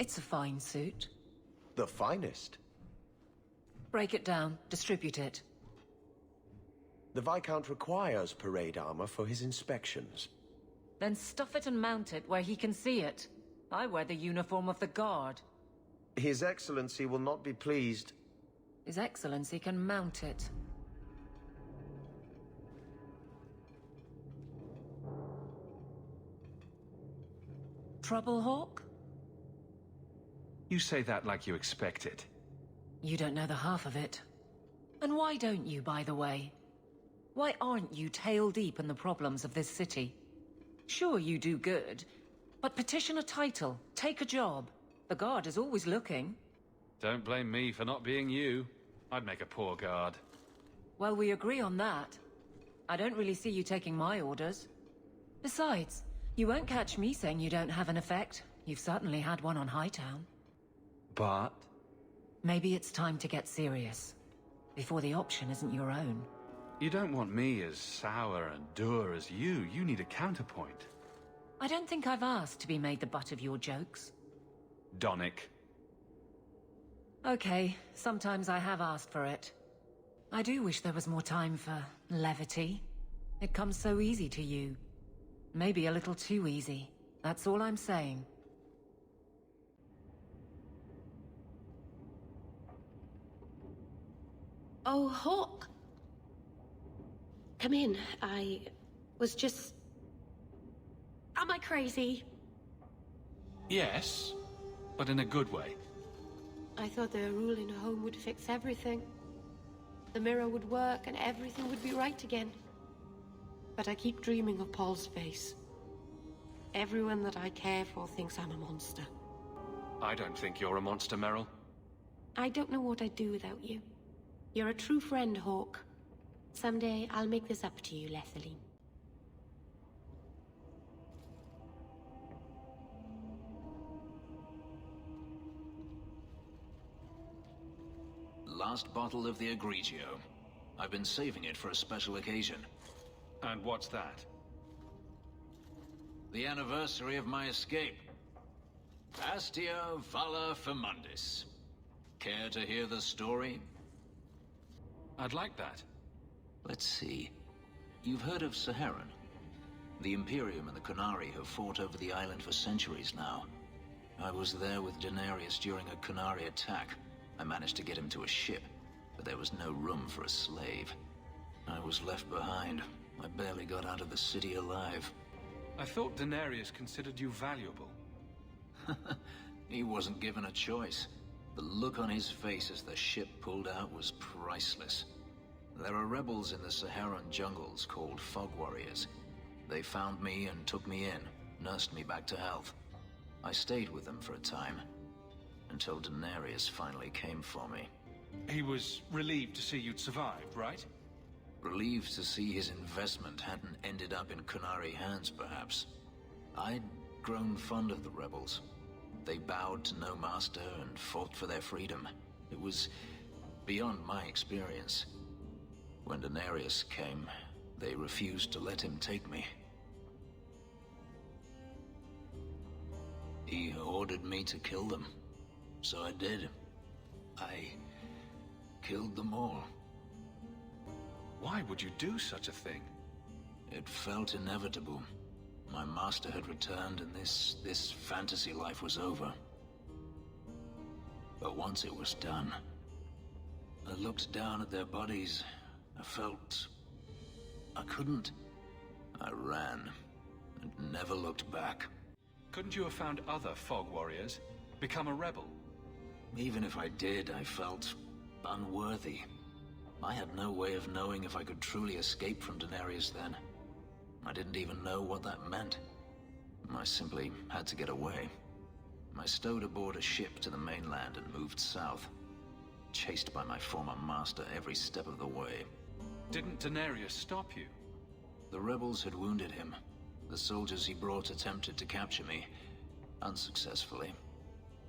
It's a fine suit. The finest. Break it down, distribute it. The Viscount requires parade armor for his inspections. Then stuff it and mount it where he can see it. I wear the uniform of the Guard. His Excellency will not be pleased. His Excellency can mount it. Trouble, Hawke? You say that like you expect it. You don't know the half of it. And why don't you, by the way? Why aren't you tail deep in the problems of this city? Sure, you do good, but petition a title, take a job. The Guard is always looking. Don't blame me for not being you. I'd make a poor guard. Well, we agree on that. I don't really see you taking my orders. Besides, you won't catch me saying you don't have an effect. You've certainly had one on Hightown. But... Maybe it's time to get serious, before the option isn't your own. you don't want me as sour and dour as you. You need a counterpoint. I don't think I've asked to be made the butt of your jokes. Donick. Okay, sometimes I have asked for it. I do wish there was more time for levity. It comes so easy to you. Maybe a little too easy. That's all I'm saying. Oh, Hawke! Come in. I was just... Am I crazy? Yes, but in a good way. I thought the rule in a home would fix everything. The mirror would work and everything would be right again. But I keep dreaming of Paul's face. Everyone that I care for thinks I'm a monster. I don't think you're a monster, Meryl. I don't know what I'd do without you. You're a true friend, Hawke. Someday I'll make this up to you, Lethaline. Last bottle of the Egregio. I've been saving it for a special occasion. And what's that? The anniversary of my escape. Astia Vala Firmundis. Care to hear the story? I'd like that. Let's see. You've heard of Saharan? The Imperium and the Qunari have fought over the island for centuries now. I was there with Daenerys during a Qunari attack. I managed to get him to a ship, but there was no room for a slave. I was left behind. I barely got out of the city alive. I thought Daenerys considered you valuable. He wasn't given a choice. The look on his face as the ship pulled out was priceless. There are rebels in the Saharan jungles called Fog Warriors. They found me and took me in, nursed me back to health. I stayed with them for a time, until Daenerys finally came for me. He was relieved to see you'd survived, right? Relieved to see his investment hadn't ended up in Qunari hands, perhaps. I'd grown fond of the rebels. They bowed to no master and fought for their freedom. It was beyond my experience. When Daenerys came, they refused to let him take me. He ordered me to kill them. So I did. I killed them all. Why would you do such a thing? It felt inevitable. My master had returned and this fantasy life was over. But once it was done, I looked down at their bodies. I felt... I couldn't. I ran and never looked back. Couldn't you have found other Fog Warriors? Become a rebel? Even if I did, I felt unworthy. I had no way of knowing if I could truly escape from Daenerys then. I didn't even know what that meant. I simply had to get away. I stowed aboard a ship to the mainland and moved south, chased by my former master every step of the way. Didn't Daenerys stop you? The rebels had wounded him. The soldiers he brought attempted to capture me, unsuccessfully.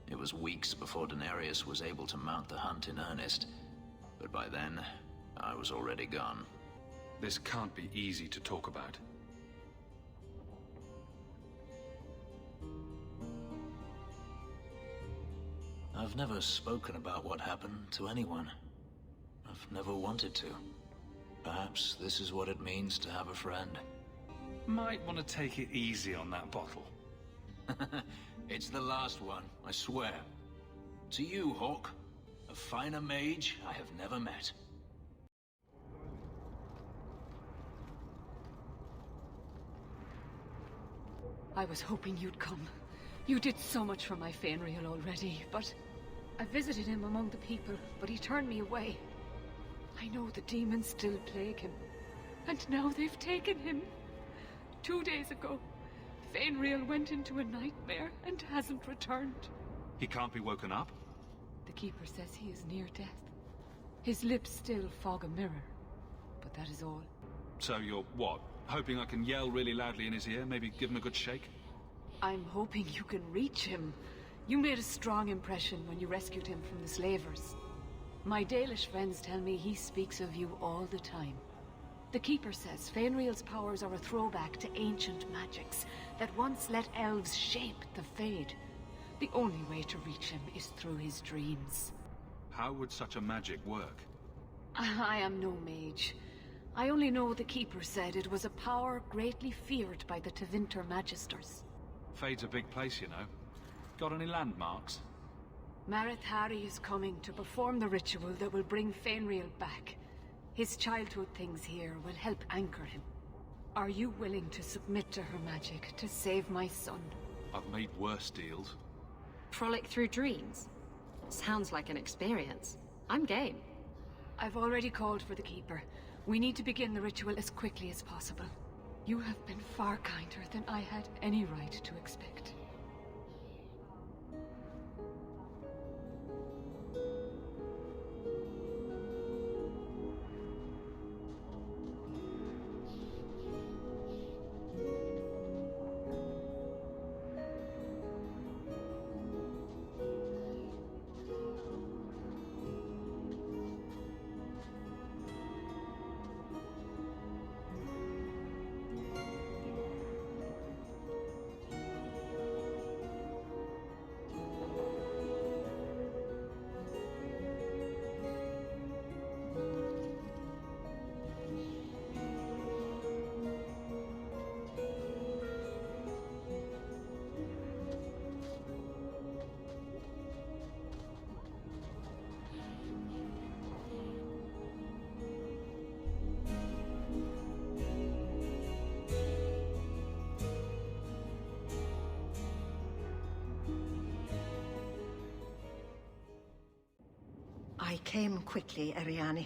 It was weeks before Daenerys was able to mount the hunt in earnest, but by then, I was already gone. This can't be easy to talk about. I've never spoken about what happened to anyone. I've never wanted to. Perhaps this is what it means to have a friend. Might want to take it easy on that bottle. It's the last one, I swear. To you, Hawke. A finer mage I have never met. I was hoping you'd come. You did so much for my Fainreal already, but... I visited him among the people, but he turned me away. I know the demons still plague him. And now they've taken him. 2 days ago, Fainreal went into a nightmare and hasn't returned. He can't be woken up? The Keeper says he is near death. His lips still fog a mirror, but that is all. So you're, what, hoping I can yell really loudly in his ear, maybe give him a good shake? I'm hoping you can reach him. You made a strong impression when you rescued him from the slavers. My Dalish friends tell me he speaks of you all the time. The Keeper says Fainreal's powers are a throwback to ancient magics that once let elves shape the Fade. The only way to reach him is through his dreams. How would such a magic work? I am no mage. I only know the Keeper said it was a power greatly feared by the Tevinter Magisters. Fade's a big place, you know. Got any landmarks? Marith Harry is coming to perform the ritual that will bring Fainreal back. His childhood things here will help anchor him. Are you willing to submit to her magic to save my son? I've made worse deals. Frolic through dreams? Sounds like an experience. I'm game. I've already called for the Keeper. We need to begin the ritual as quickly as possible. You have been far kinder than I had any right to expect. I came quickly, Ariane.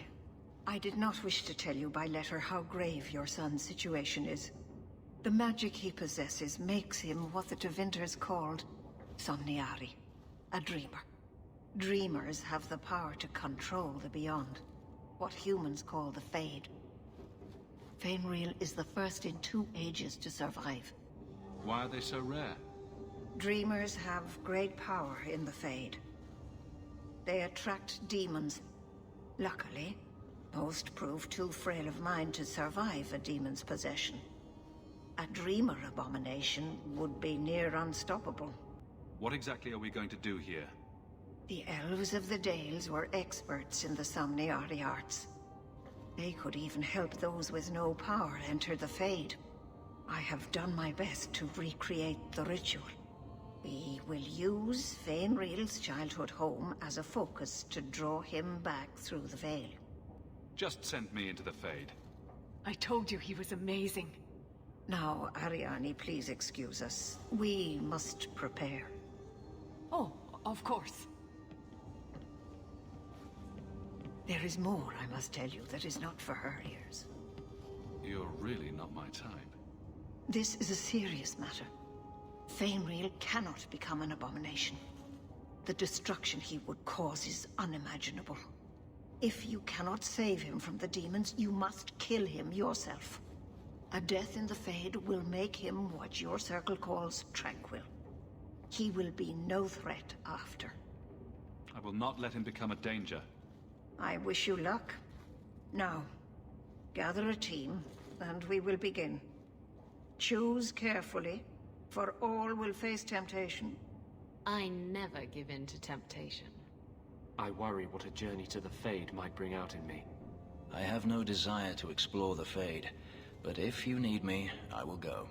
I did not wish to tell you by letter how grave your son's situation is. The magic he possesses makes him what the Tevinters called Somniari, a dreamer. Dreamers have the power to control the beyond, what humans call the Fade. Fainreal is the first in 2 ages to survive. Why are they so rare? Dreamers have great power in the Fade. They attract demons. Luckily, most prove too frail of mind to survive a demon's possession. A dreamer abomination would be near unstoppable. What exactly are we going to do here? The elves of the Dales were experts in the Somniari arts. They could even help those with no power enter the Fade. I have done my best to recreate the ritual. We will use Fainreal's childhood home as a focus to draw him back through the veil. Just send me into the Fade. I told you he was amazing. Now, Ariane, please excuse us. We must prepare. Oh, of course. There is more, I must tell you, that is not for her ears. You're really not my type. This is a serious matter. Fainreal cannot become an abomination. The destruction he would cause is unimaginable. If you cannot save him from the demons, you must kill him yourself. A death in the Fade will make him what your circle calls tranquil. He will be no threat after. I will not let him become a danger. I wish you luck. Now, gather a team, and we will begin. Choose carefully, for all will face temptation. I never give in to temptation. I worry what a journey to the Fade might bring out in me. I have no desire to explore the Fade, but if you need me, I will go.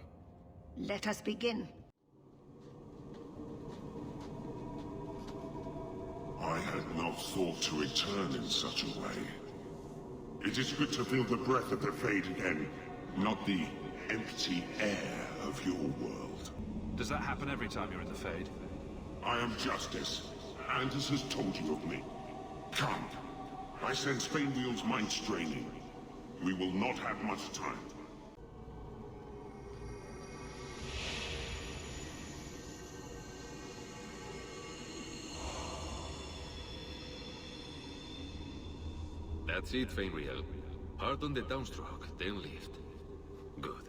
Let us begin. I had not thought to return in such a way. It is good to feel the breath of the Fade again, not the empty air of your world. Does that happen every time you're in the Fade? I am Justice. Anders has told you of me. Come. I sense Fainwheel's mind straining. We will not have much time. That's it, Fainwheel. Hard on the downstroke, then lift. Good.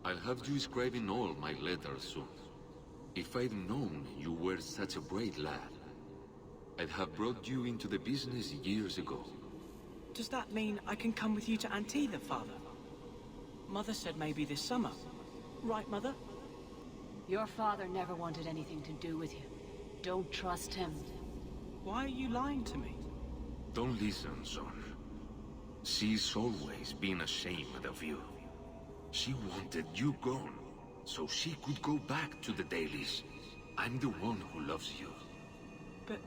I'll have you scribing all my letters soon. If I'd known you were such a brave lad, I'd have brought you into the business years ago. Does that mean I can come with you to Anthe, Father? Mother said maybe this summer. Right, Mother? Your father never wanted anything to do with you. Don't trust him. Why are you lying to me? Don't listen, son. She's always been ashamed of you. She wanted you gone, so she could go back to the dailies. I'm the one who loves you. But...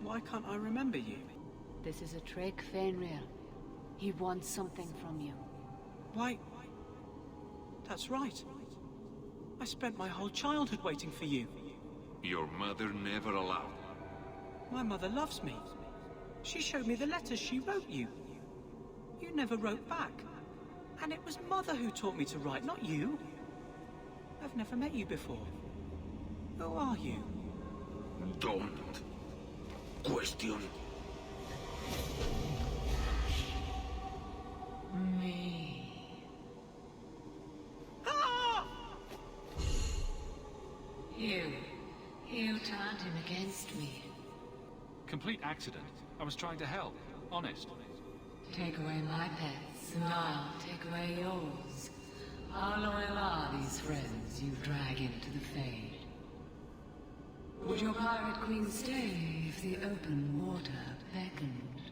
why can't I remember you? This is a trick, Fainreal. He wants something from you. Why... that's right. I spent my whole childhood waiting for you. Your mother never allowed. My mother loves me. She showed me the letters she wrote you. You never wrote back. And it was Mother who taught me to write, not you. I've never met you before. Who are you? Don't question Me. Ah! You turned him against me. Complete accident. I was trying to help. Honest. Take away my pets, and I'll take away yours. How loyal are these friends you drag into the Fade? Would your pirate queen stay if the open water beckoned?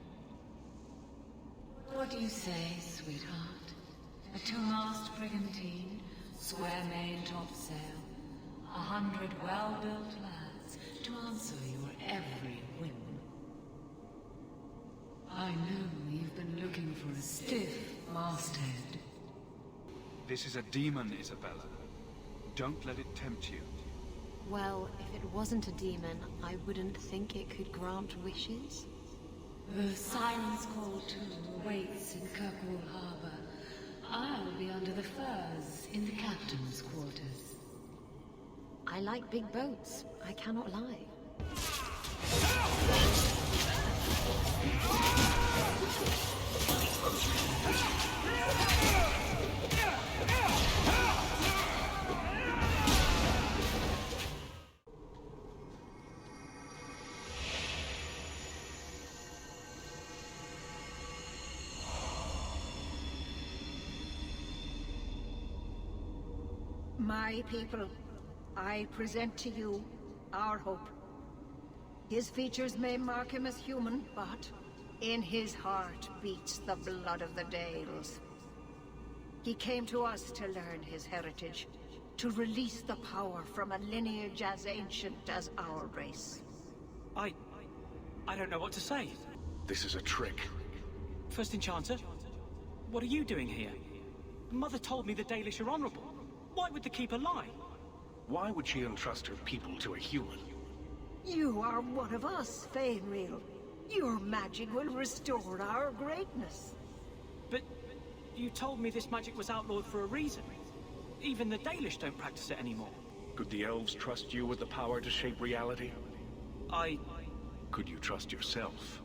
What do you say, sweetheart? A two-mast brigantine, square main topsail, 100 well-built lads to answer your every whim. I know you've been looking for a stiff masthead. This is a demon, Isabella. Don't let it tempt you. Well, if it wasn't a demon, I wouldn't think it could grant wishes. The Siren's Call too awaits in Kirkwall Harbor. I'll be under the firs in the captain's quarters. I like big boats, I cannot lie. My people, I present to you our hope. His features may mark him as human, but in his heart beats the blood of the Dales. He came to us to learn his heritage, to release the power from a lineage as ancient as our race. I don't know what to say. This is a trick. First Enchanter, what are you doing here? Mother told me the Dalish are honorable. Why would the Keeper lie? Why would she entrust her people to a human? You are one of us, Fainreal. Your magic will restore our greatness. But you told me this magic was outlawed for a reason. Even the Dalish don't practice it anymore. Could the elves trust you with the power to shape reality? Could you trust yourself?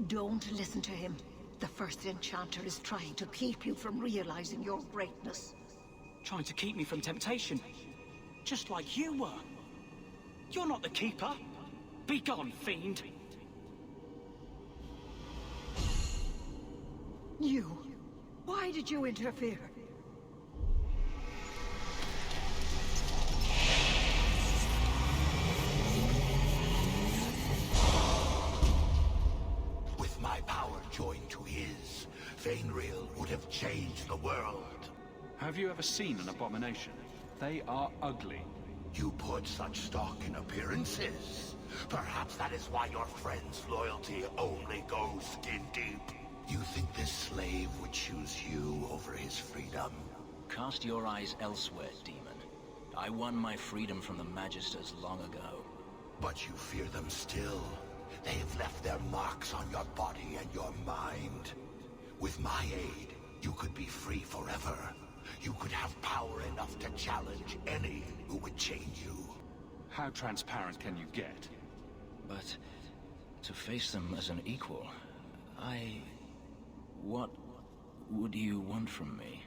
Don't listen to him. The First Enchanter is trying to keep you from realizing your greatness. Trying to keep me from temptation. Just like you were. You're not the Keeper. Be gone, fiend. You. Why did you interfere? Fainreal would have changed the world. Have you ever seen an abomination? They are ugly. You put such stock in appearances. Perhaps that is why your friend's loyalty only goes skin deep. You think this slave would choose you over his freedom? Cast your eyes elsewhere, demon. I won my freedom from the Magisters long ago. But you fear them still. They've left their marks on your body and your mind. With my aid, you could be free forever. You could have power enough to challenge any who would change you. How transparent can you get? But to face them as an equal, What would you want from me?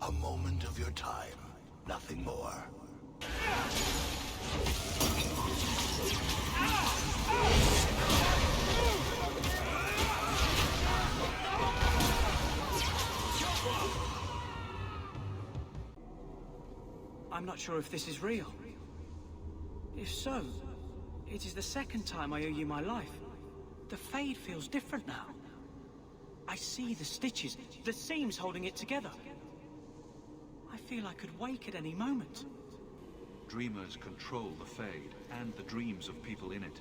A moment of your time, nothing more. I'm not sure if this is real. If so, it is the second time I owe you my life. The Fade feels different now. I see the stitches, the seams holding it together. I feel I could wake at any moment. Dreamers control the Fade and the dreams of people in it.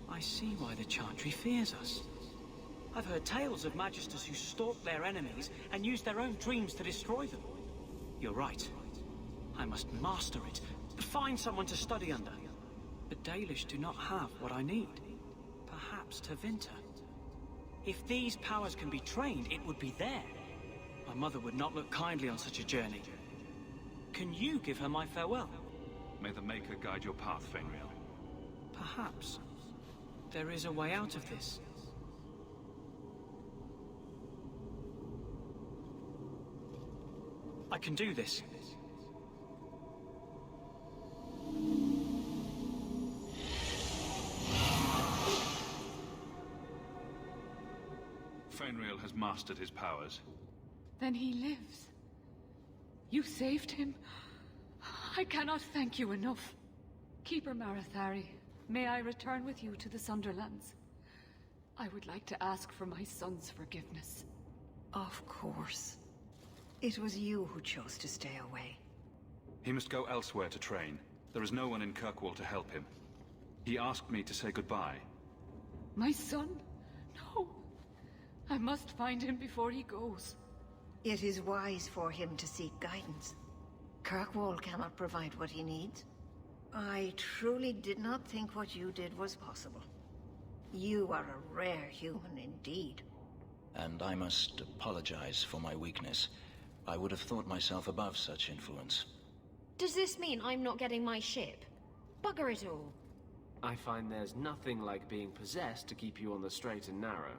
I see why the Chantry fears us. I've heard tales of Magisters who stalk their enemies and use their own dreams to destroy them. You're right. I must master it. Find someone to study under. The Dalish do not have what I need. Perhaps Tevinter. If these powers can be trained, it would be there. My mother would not look kindly on such a journey. Can you give her my farewell? May the Maker guide your path, Fainreal. Perhaps. There is a way out of this. I can do this. Fainreal has mastered his powers. Then he lives. You saved him. I cannot thank you enough. Keeper Marathari, may I return with you to the Sunderlands? I would like to ask for my son's forgiveness. Of course. It was you who chose to stay away. He must go elsewhere to train. There is no one in Kirkwall to help him. He asked me to say goodbye. My son? No. I must find him before he goes. It is wise for him to seek guidance. Kirkwall cannot provide what he needs. I truly did not think what you did was possible. You are a rare human indeed. And I must apologize for my weakness. I would have thought myself above such influence. Does this mean I'm not getting my ship? Bugger it all. I find there's nothing like being possessed to keep you on the straight and narrow.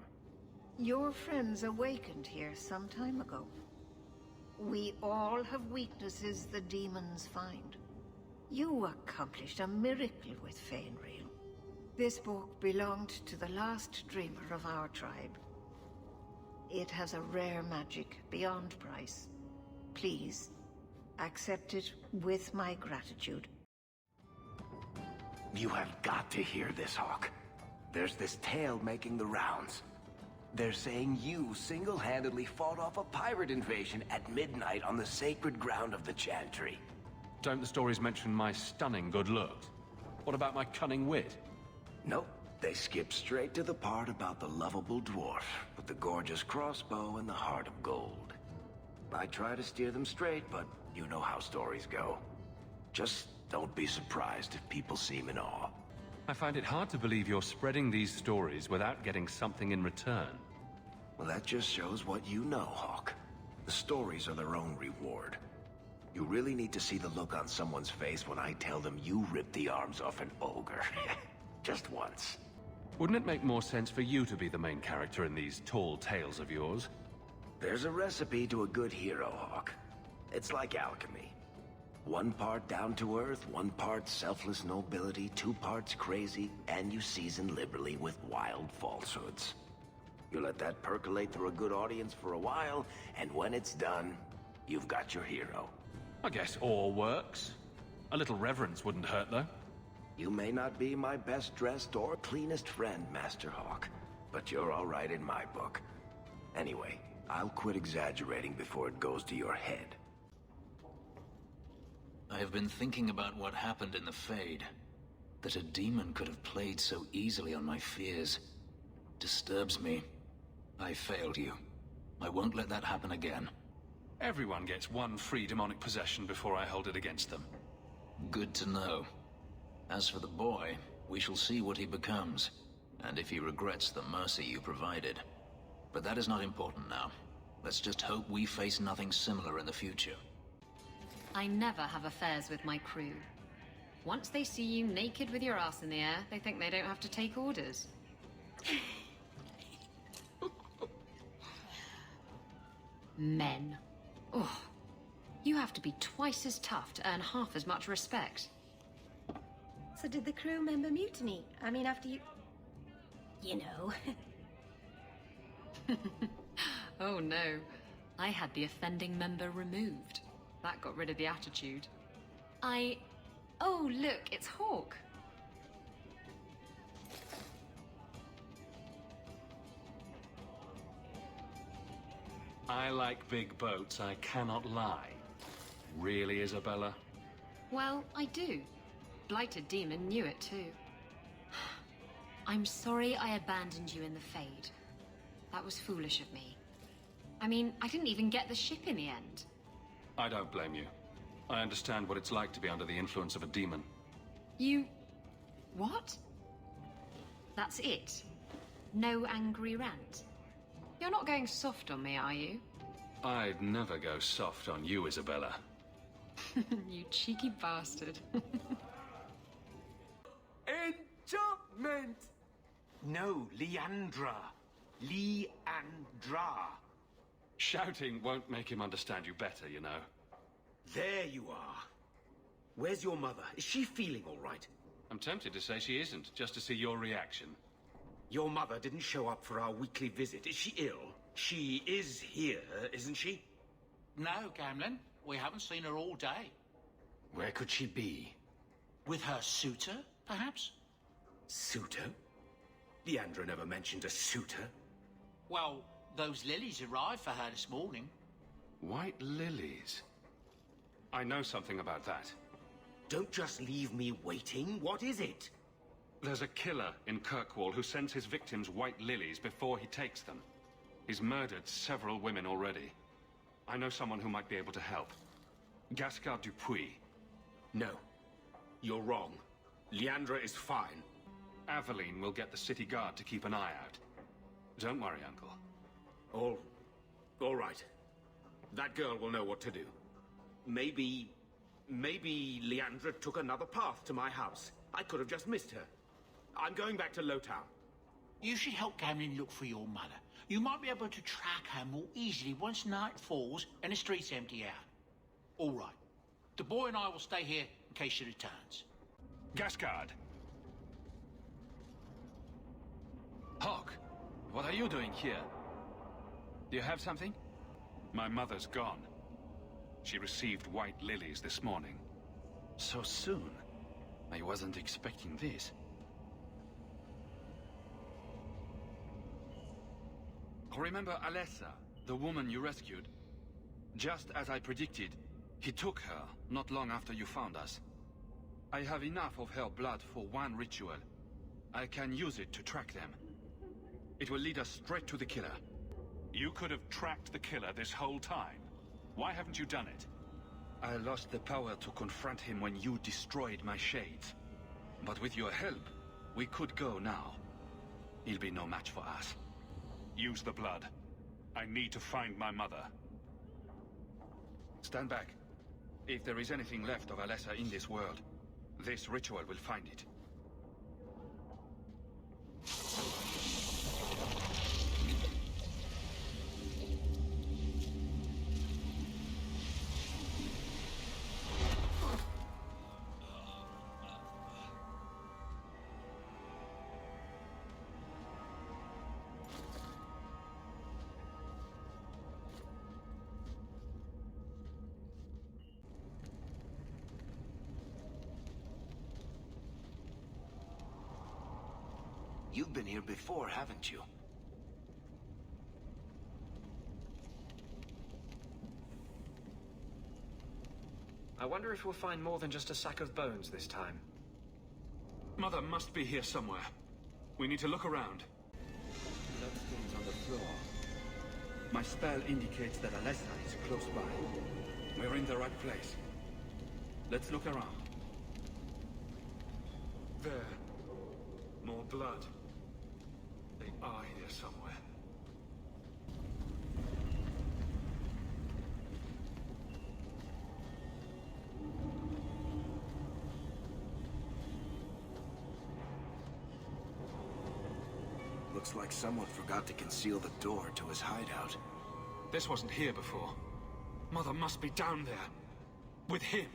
Your friends awakened here some time ago. We all have weaknesses the demons find. You accomplished a miracle with Fainreal. This book belonged to the last dreamer of our tribe. It has a rare magic beyond price. Please, accept it with my gratitude. You have got to hear this, Hawke. There's this tale making the rounds. They're saying you single-handedly fought off a pirate invasion at midnight on the sacred ground of the Chantry. Don't the stories mention my stunning good looks? What about my cunning wit? Nope. They skip straight to the part about the lovable dwarf with the gorgeous crossbow and the heart of gold. I try to steer them straight, but you know how stories go. Just don't be surprised if people seem in awe. I find it hard to believe you're spreading these stories without getting something in return. Well, that just shows what you know, Hawke. The stories are their own reward. You really need to see the look on someone's face when I tell them you ripped the arms off an ogre. Just once. Wouldn't it make more sense for you to be the main character in these tall tales of yours? There's a recipe to a good hero, Hawke. It's like alchemy. One part down to earth, one part selfless nobility, 2 parts crazy, and you season liberally with wild falsehoods. You let that percolate through a good audience for a while, and when it's done, you've got your hero. I guess all works. A little reverence wouldn't hurt, though. You may not be my best dressed or cleanest friend, Master Hawke, but you're all right in my book. Anyway, I'll quit exaggerating before it goes to your head. I have been thinking about what happened in the Fade. That a demon could have played so easily on my fears disturbs me. I failed you. I won't let that happen again. Everyone gets one free demonic possession before I hold it against them. Good to know. As for the boy, we shall see what he becomes, and if he regrets the mercy you provided. But that is not important now. Let's just hope we face nothing similar in the future. I never have affairs with my crew. Once they see you naked with your ass in the air, they think they don't have to take orders. Men. Ugh. You have to be twice as tough to earn half as much respect. So did the crew member mutiny? I mean, after you... You know. Oh no. I had the offending member removed. That got rid of the attitude. Oh, look, it's Hawke. I like big boats, I cannot lie. Really, Isabella? Well, I do. Blighted Demon knew it too. I'm sorry I abandoned you in the Fade. That was foolish of me. I mean, I didn't even get the ship in the end. I don't blame you. I understand what it's like to be under the influence of a demon. You... what? That's it? No angry rant? You're not going soft on me, are you? I'd never go soft on you, Isabella. You cheeky bastard. Enchantment! No, Leandra. Leandra. Shouting won't make him understand you better, you know. There you are. Where's your mother? Is she feeling all right? I'm tempted to say she isn't, just to see your reaction. Your mother didn't show up for our weekly visit. Is she ill? She is here, isn't she? No, Gamlin. We haven't seen her all day. Where could she be? With her suitor, perhaps? Suitor? Leandra never mentioned a suitor. Well, those lilies arrived for her this morning. White lilies? I know something about that. Don't just leave me waiting. What is it? There's a killer in Kirkwall who sends his victims white lilies before he takes them. He's murdered several women already. I know someone who might be able to help. Gascar Dupuis. No. You're wrong. Leandra is fine. Aveline will get the city guard to keep an eye out. Don't worry, Uncle. All right. That girl will know what to do. Maybe Leandra took another path to my house. I could have just missed her. I'm going back to Lowtown. You should help Gamlin look for your mother. You might be able to track her more easily once night falls and the streets empty out. All right. The boy and I will stay here in case she returns. Gascard! Hawke, what are you doing here? Do you have something? My mother's gone. She received white lilies this morning. So soon? I wasn't expecting this. Remember Alessa, the woman you rescued? Just as I predicted, he took her not long after you found us. I have enough of her blood for one ritual. I can use it to track them. It will lead us straight to the killer. You could have tracked the killer this whole time. Why haven't you done it? I lost the power to confront him when you destroyed my shades. But with your help, we could go now. He'll be no match for us. Use the blood. I need to find my mother. Stand back. If there is anything left of Alessa in this world, this ritual will find it. You've been here before, haven't you? I wonder if we'll find more than just a sack of bones this time. Mother must be here somewhere. We need to look around. Bloodstains on the floor. My spell indicates that Alessa is close by. We're in the right place. Let's look around. There. More blood. They are here somewhere. Looks like someone forgot to conceal the door to his hideout. This wasn't here before. Mother must be down there. With him.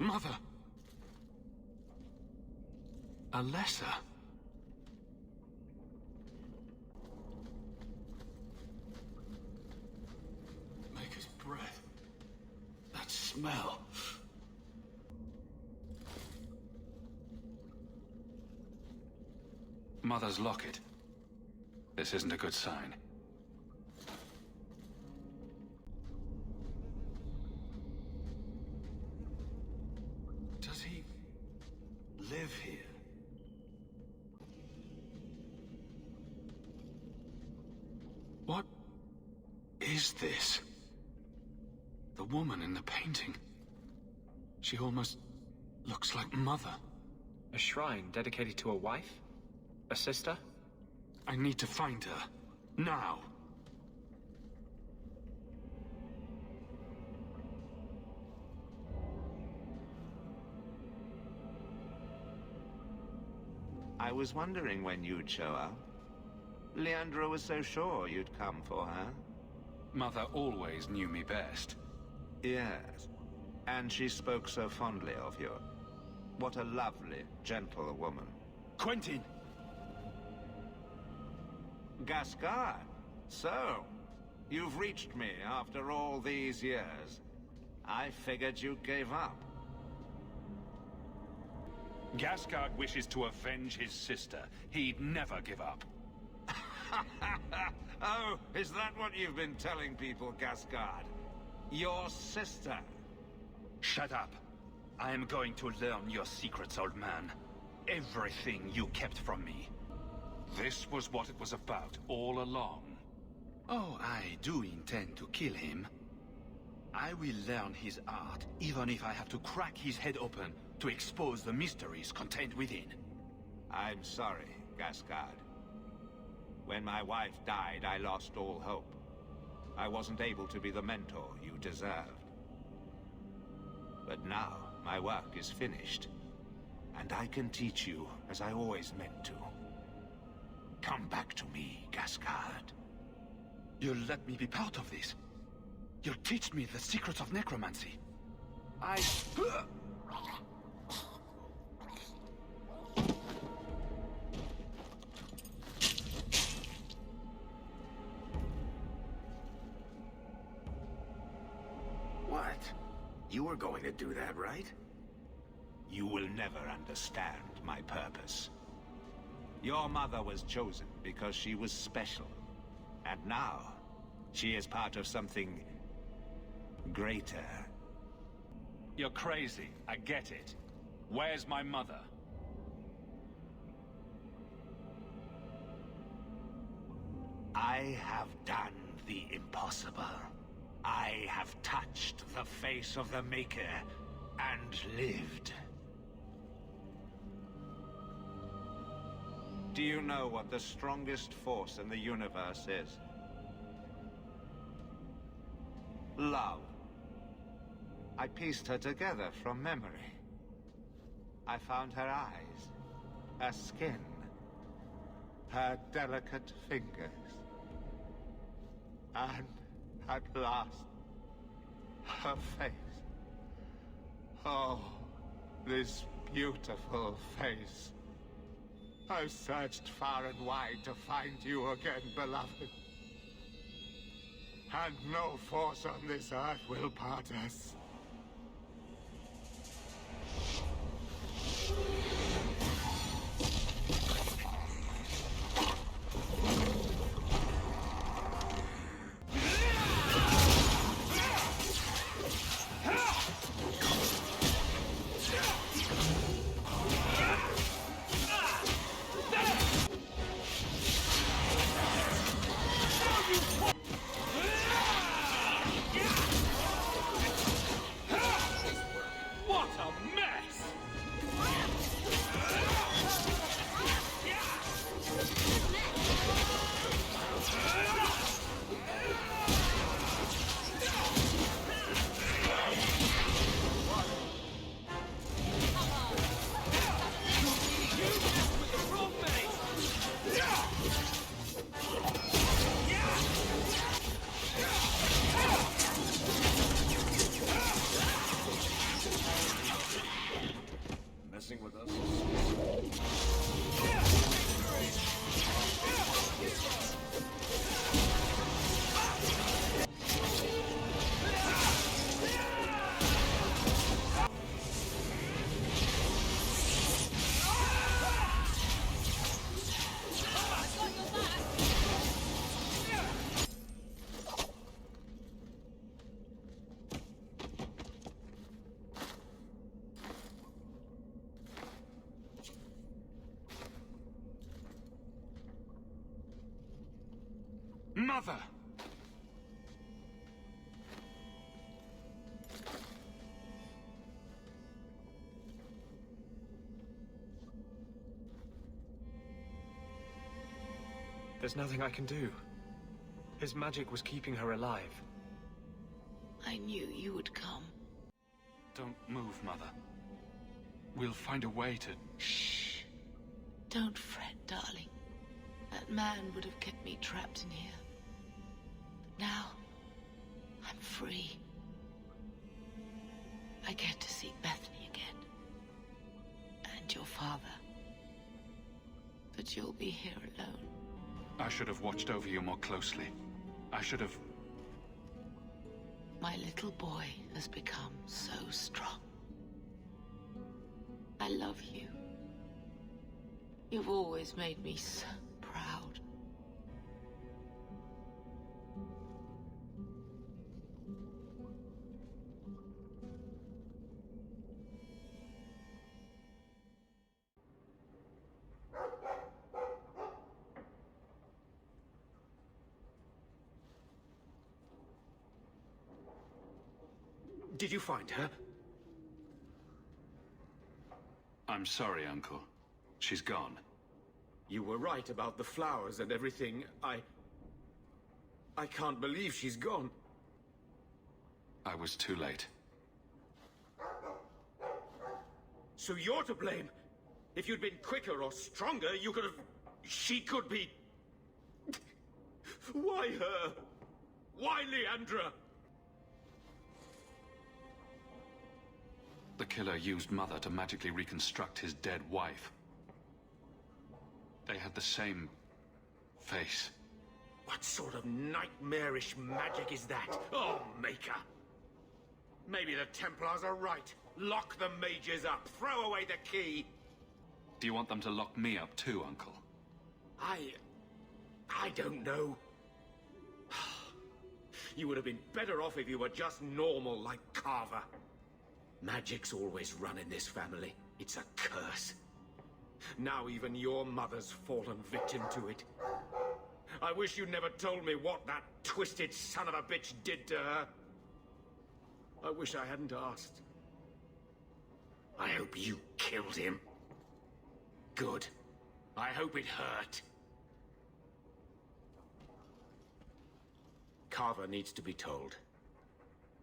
Mother! Alessa? Maker's breath. That smell. Mother's locket. This isn't a good sign. Does he live here? What is this? The woman in the painting. She almost looks like Mother. A shrine dedicated to a wife? A sister? I need to find her. Now! I was wondering when you'd show up. Leandra was so sure you'd come for her. Mother always knew me best. Yes. And she spoke so fondly of you. What a lovely, gentle woman. Quentin! Gascard! So, you've reached me after all these years. I figured you gave up. Gascard wishes to avenge his sister. He'd never give up. Oh, is that what you've been telling people, Gascard? Your sister? Shut up. I am going to learn your secrets, old man. Everything you kept from me. This was what it was about all along. Oh, I do intend to kill him. I will learn his art, even if I have to crack his head open to expose the mysteries contained within. I'm sorry, Gascard. When my wife died, I lost all hope. I wasn't able to be the mentor you deserved. But now, my work is finished. And I can teach you as I always meant to. Come back to me, Gascard. You'll let me be part of this? You'll teach me the secrets of necromancy? What? You were going to do that, right? You will never understand my purpose. Your mother was chosen because she was special. And now, she is part of something greater. You're crazy. I get it. Where's my mother? I have done the impossible. I have touched the face of the Maker and lived. Do you know what the strongest force in the universe is? Love. I pieced her together from memory. I found her eyes, her skin, her delicate fingers. And at last, her face. Oh, this beautiful face. I've searched far and wide to find you again, beloved. And no force on this earth will part us. What a mess! Messing with us. Mother! There's nothing I can do. His magic was keeping her alive. I knew you would come. Don't move, Mother. We'll find a way to... Shh. Don't fret, darling. That man would have kept me trapped in here. But now, I'm free. I get to see Bethany again. And your father. But you'll be here alone. I should have watched over you more closely. I should have... My little boy has become so strong. I love you. You've always made me so proud. Did you find her? I'm sorry, Uncle. She's gone. You were right about the flowers and everything. I can't believe she's gone. I was too late. So you're to blame. If you'd been quicker or stronger, you could have... She could be... Why her? Why Leandra? The killer used Mother to magically reconstruct his dead wife. They had the same... face. What sort of nightmarish magic is that? Oh, Maker! Maybe the Templars are right. Lock the mages up. Throw away the key. Do you want them to lock me up too, Uncle? I don't know. You would have been better off if you were just normal like Carver. Magic's always run in this family. It's a curse. Now even your mother's fallen victim to it. I wish you never told me what that twisted son of a bitch did to her. I wish I hadn't asked. I hope you killed him. Good. I hope it hurt. Carver needs to be told.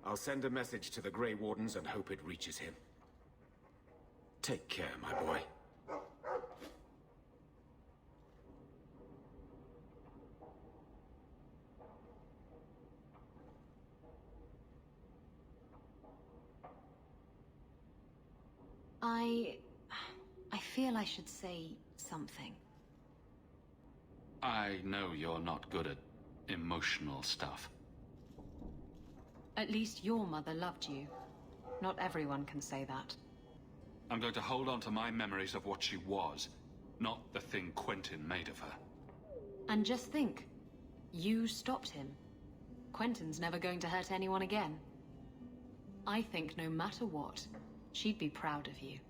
I'll send a message to the Grey Wardens and hope it reaches him. Take care, my boy. I feel I should say something. I know you're not good at emotional stuff. At least your mother loved you. Not everyone can say that. I'm going to hold on to my memories of what she was, not the thing Quentin made of her. And just think, you stopped him. Quentin's never going to hurt anyone again. I think no matter what, she'd be proud of you.